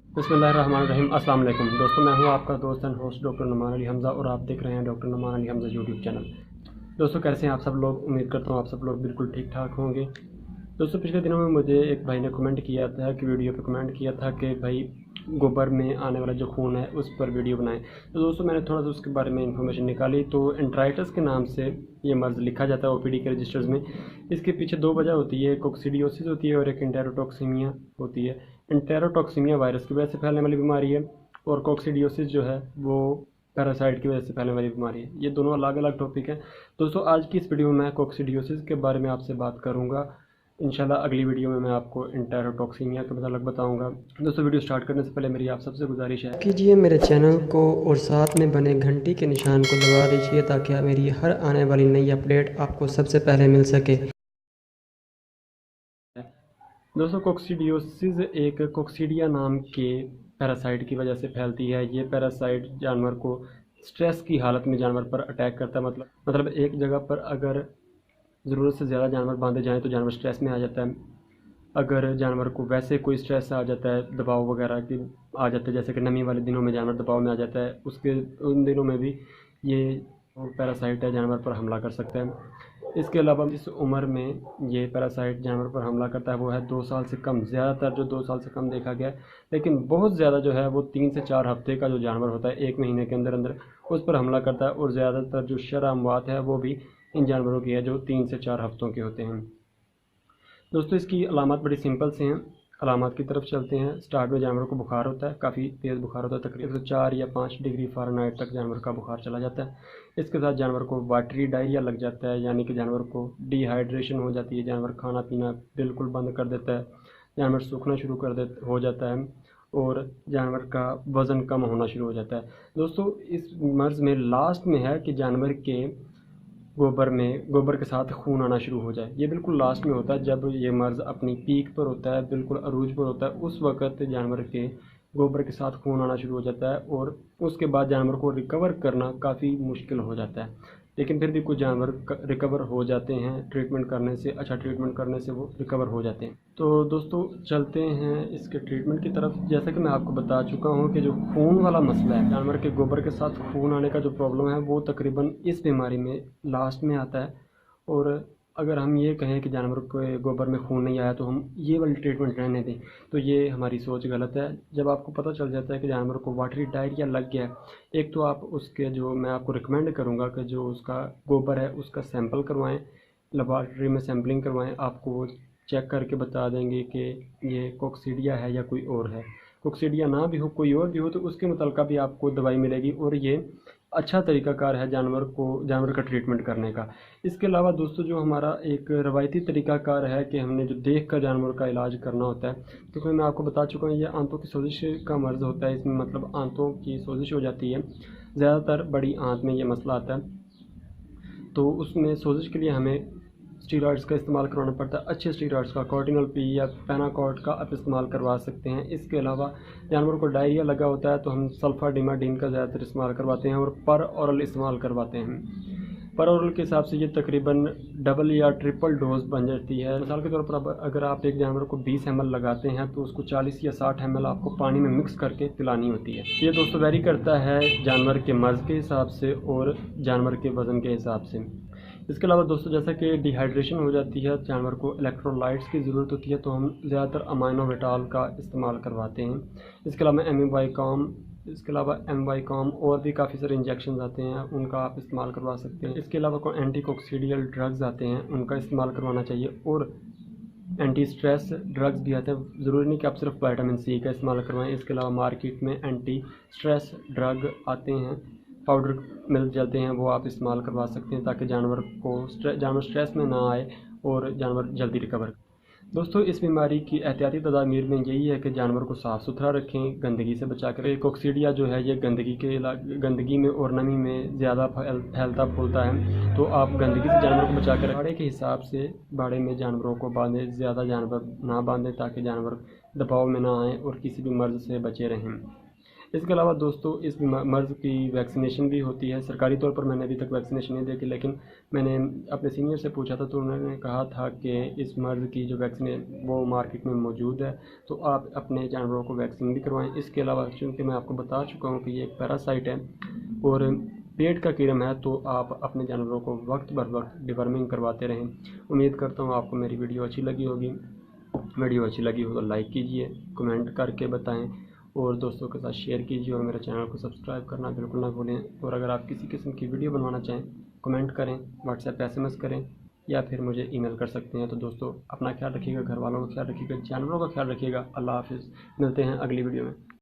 बिस्मिल्लाहिर्रहमानिर्रहीम। अस्सलाम वालेकुम दोस्तों, मैं हूं आपका दोस्त and host doctor Numan Ali Hamza और आप देख रहे हैं doctor Numan Ali Hamza YouTube channel. दोस्तों कैसे हैं आप सब लोग? उम्मीद करता हूं आप सब लोग बिल्कुल ठीक ठाक होंगे। दोस्तों पिछले दिनों में मुझे एक भाई ने कमेंट किया था कि वीडियो पे कमेंट किया था कि भाई गोबर में आने वाला जो खून है उस पर वीडियो बनाएं। तो दोस्तों मैंने थोड़ा सा उसके बारे में इंफॉर्मेशन निकाली। तो एंट्राइटिस के नाम से ये मर्ज़ लिखा जाता है ओपीडी के रजिस्टर्स में। इसके पीछे दो वजह होती है, कोक्सीडियोसिस होती है और एक एंटेरोटॉक्सीमिया होती है। एंटेरोटॉक्सीमिया वायरस की वजह से फैलने वाली बीमारी है और कोक्सीडियोसिस जो है वो पैरासाइट की वजह से फैलने वाली बीमारी है। ये दोनों अलग अलग टॉपिक हैं। दोस्तों आज की इस वीडियो में मैं कोक्सीडियोसिस के बारे में आपसे बात करूंगा। इंशाल्लाह अगली वीडियो में मैं आपको एंटेरोटॉक्सीमिया के मतलब बताऊंगा। दोस्तों वीडियो स्टार्ट करने से पहले मेरी आप सबसे गुजारिश है कीजिए मेरे चैनल को और साथ में बने घंटी के निशान को दबा दीजिए ताकि मेरी हर आने वाली नई अपडेट आपको सबसे पहले मिल सके। दोस्तों कोक्सीडियोसिस एक कोक्सीडिया नाम के पैरासाइट की वजह से फैलती है। ये पैरासाइट जानवर को स्ट्रेस की हालत में जानवर पर अटैक करता है। मतलब एक जगह पर अगर ज़रूरत से ज़्यादा जानवर बांधे जाएं तो जानवर स्ट्रेस में आ जाता है। अगर जानवर को वैसे कोई स्ट्रेस आ जाता है, दबाव वगैरह की आ जाता है, जैसे कि नमी वाले दिनों में जानवर दबाव में आ जाता है, उसके उन दिनों में भी ये पैरासाइट है जानवर पर हमला कर सकता है। इसके अलावा जिस उम्र में ये पैरासाइट जानवर पर हमला करता है वो है 2 साल से कम। ज़्यादातर जो 2 साल से कम देखा गया है, लेकिन बहुत ज़्यादा जो है वो 3 से 4 हफ्ते का जो जानवर होता है, 1 महीने के अंदर अंदर उस पर हमला करता है। और ज़्यादातर जो शरह अमवात है वो भी इन जानवरों की है जो 3 से 4 हफ्तों के होते हैं। दोस्तों इसकी अलामत बड़ी सिंपल से हैं। अलामत की तरफ चलते हैं। स्टार्ट में जानवर को बुखार होता है, काफ़ी तेज़ बुखार होता है, तकरीबन 104 या 5 डिग्री फ़ारेनहाइट तक जानवर का बुखार चला जाता है। इसके साथ जानवर को वाटरी डायरिया लग जाता है, यानी कि जानवर को डिहाइड्रेशन हो जाती है, जानवर खाना पीना बिल्कुल बंद कर देता है, जानवर सूखना शुरू हो जाता है और जानवर का वज़न कम होना शुरू हो जाता है। दोस्तों इस मर्ज़ में लास्ट में है कि जानवर के गोबर के साथ खून आना शुरू हो जाए। ये बिल्कुल लास्ट में होता है जब ये मर्ज़ अपनी पीक पर होता है, बिल्कुल अरूज पर होता है। उस वक़्त जानवर के गोबर के साथ खून आना शुरू हो जाता है और उसके बाद जानवर को रिकवर करना काफ़ी मुश्किल हो जाता है। लेकिन फिर भी कुछ जानवर रिकवर हो जाते हैं, ट्रीटमेंट करने से, अच्छा ट्रीटमेंट करने से वो रिकवर हो जाते हैं। तो दोस्तों चलते हैं इसके ट्रीटमेंट की तरफ। जैसा कि मैं आपको बता चुका हूँ कि जो खून वाला मसला है, जानवर के गोबर के साथ खून आने का जो प्रॉब्लम है वो तकरीबन इस बीमारी में लास्ट में आता है। और अगर हम ये कहें कि जानवर के गोबर में खून नहीं आया तो हम ये वाली ट्रीटमेंट रहने दें, तो ये हमारी सोच गलत है। जब आपको पता चल जाता है कि जानवर को वाटरी डायरिया लग गया है, एक तो आप उसके जो मैं आपको रिकमेंड करूँगा कि जो उसका गोबर है उसका सैंपल करवाएं, लेबॉरेटरी में सैम्पलिंग करवाएं। आपको वो चेक करके बता देंगे कि ये कोक्सीडिया है या कोई और है। कोक्सीडिया ना भी हो, कोई और भी हो, तो उसके मुताल्लिक़ भी आपको दवाई मिलेगी और ये अच्छा तरीक़ाकार है जानवर का ट्रीटमेंट करने का। इसके अलावा दोस्तों जो हमारा एक रवायती तरीक़ाकार है कि हमने जो देख कर जानवर का इलाज करना होता है, क्योंकि मैं आपको बता चुका हूँ ये आंतों की सोजिश का मर्ज़ होता है। इसमें मतलब आंतों की सोजिश हो जाती है, ज़्यादातर बड़ी आंत में ये मसला आता है। तो उसमें सोजिश के लिए हमें स्टीरॉइड्स का इस्तेमाल करवाना पड़ता है। अच्छे स्टीरॉइड्स का कॉर्टिनल पी या पेनाकॉर्ड का आप इस्तेमाल करवा सकते हैं। इसके अलावा जानवर को डायरिया लगा होता है तो हम सल्फाडिमाडीन का ज़्यादातर इस्तेमाल करवाते हैं और पर ऑरल इस्तेमाल करवाते हैं। पर ऑरल के हिसाब से ये तकरीबन डबल या ट्रिपल डोज बन जाती है। मिसाल के तौर पर अगर आप एक जानवर को 20 ml लगाते हैं तो उसको 40 या 60 ml आपको पानी में मिक्स करके पिलानी होती है। ये दोस्तों वेरी करता है जानवर के मर्ज़ के हिसाब से और जानवर के वज़न के हिसाब से। इसके अलावा दोस्तों जैसा कि डिहाइड्रेशन हो जाती है, जानवर को इलेक्ट्रोलाइट्स की ज़रूरत होती है, तो हम ज़्यादातर अमाइनोविटाल का इस्तेमाल करवाते हैं। इसके अलावा एमवाइकॉम और भी काफ़ी सारे इंजेक्शन आते हैं, उनका आप इस्तेमाल करवा सकते हैं। इसके अलावा कोई एंटीकोक्सीडियल ड्रग्स आते हैं, उनका इस्तेमाल करवाना चाहिए। और एंटी स्ट्रेस ड्रग्स भी आते हैं, ज़रूरी नहीं कि आप सिर्फ विटामिन सी का इस्तेमाल करवाएं। इसके अलावा मार्केट में एंटी स्ट्रेस ड्रग आते हैं, पाउडर मिल जाते हैं, वो आप इस्तेमाल करवा सकते हैं ताकि जानवर स्ट्रेस में ना आए और जानवर जल्दी रिकवर। दोस्तों इस बीमारी की एहतियाती तदाबीर में यही है कि जानवर को साफ़ सुथरा रखें, गंदगी से बचा कर। कोक्सीडिया जो है ये गंदगी में और नमी में ज़्यादा फैलता फूलता है, तो आप गंदगी से जानवर को बचा कर बाड़े के हिसाब से बाड़े में जानवरों को बांधें, ज़्यादा जानवर ना बांधें ताकि जानवर दबाव में ना आएँ और किसी भी मर्ज़ से बचे रहें। इसके अलावा दोस्तों इस मर्ज़ की वैक्सीनेशन भी होती है। सरकारी तौर पर मैंने अभी तक वैक्सीनेशन नहीं देखी, लेकिन मैंने अपने सीनियर से पूछा था तो उन्होंने कहा था कि इस मर्ज़ की जो वैक्सीन है वो मार्केट में मौजूद है, तो आप अपने जानवरों को वैक्सीन भी करवाएं। इसके अलावा चूँकि मैं आपको बता चुका हूँ कि ये एक पैरासाइट है और पेट का कीड़म है, तो आप अपने जानवरों को वक्त बर वक्त डिवर्मिंग करवाते रहें। उम्मीद करता हूँ आपको मेरी वीडियो अच्छी लगी होगी। वीडियो अच्छी लगी हो तो लाइक कीजिए, कमेंट करके बताएं और दोस्तों के साथ शेयर कीजिए और मेरे चैनल को सब्सक्राइब करना बिल्कुल ना भूलें। और अगर आप किसी किस्म की वीडियो बनवाना चाहें, कमेंट करें, व्हाट्सएप SMS करें या फिर मुझे ईमेल कर सकते हैं। तो दोस्तों अपना ख्याल रखिएगा, घर वालों का ख्याल रखिएगा, जानवरों का ख्याल रखिएगा। अल्लाह हाफिज़। मिलते हैं अगली वीडियो में।